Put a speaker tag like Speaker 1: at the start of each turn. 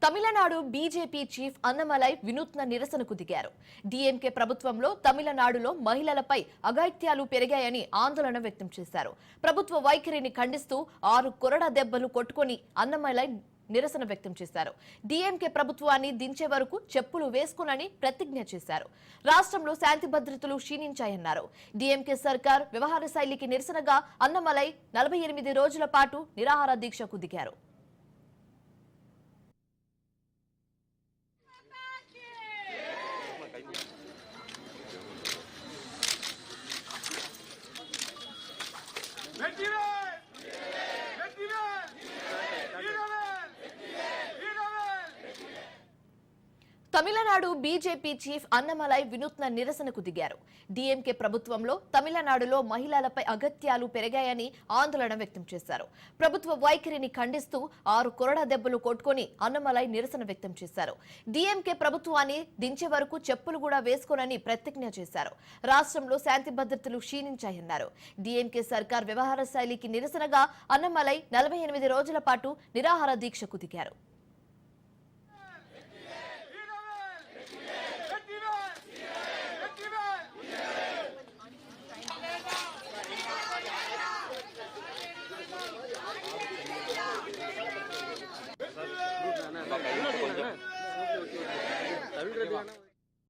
Speaker 1: Tamil Nadu BJP chief Annamalai వినూత్న నిరసనకు దిగారు. డీఎంకే ప్రభుత్వంలో తమిళనాడులో మహిళలపై అఘాయిత్యాలు పెరిగాయని ఆందోళన వ్యక్తం చేశారు. ప్రభుత్వ వైఖరిని ఖండిస్తూ 6 కొరడా దెబ్బలు కొట్టుకొని అన్నమలై నిరసన వ్యక్తం చేశారు. డీఎంకే ప్రభుత్వాన్ని దించే వరకు చెప్పులు వేసుకోనని ప్రతిజ్ఞ చేశారు. రాష్ట్రంలో శాంతి భద్రతలు క్షీణించాయన్నారు. డీఎంకే సర్కార్ వ్యవహార శైలికి నిరసనగా అన్నమలై 48 రోజుల పాటు నిరాహార దీక్షకు దిగారు. తమిళనాడు బీజేపీ చీఫ్ అన్నమలై వినూత్న నిరసనకు దిగారు. డీఎంకే ప్రభుత్వంలో తమిళనాడులో మహిళలపై అగత్యాలు పెరిగాయని ఆందోళన వ్యక్తం చేశారు. ప్రభుత్వ వైఖరిని ఖండిస్తూ 6 కొరడా దెబ్బలు కొట్టుకొని అన్నమలై నిరసన వ్యక్తం చేశారు. డీఎంకే ప్రభుత్వాన్ని దించే వరకు చెప్పులు కూడా వేసుకోనని ప్రతిజ్ఞ చేశారు. రాష్ట్రంలో శాంతి భద్రతలు క్షీణించాయన్నారు. డీఎంకే సర్కార్ వ్యవహార శైలికి నిరసనగా అన్నమలై 48 రోజుల పాటు నిరాహార దీక్షకు దిగారు.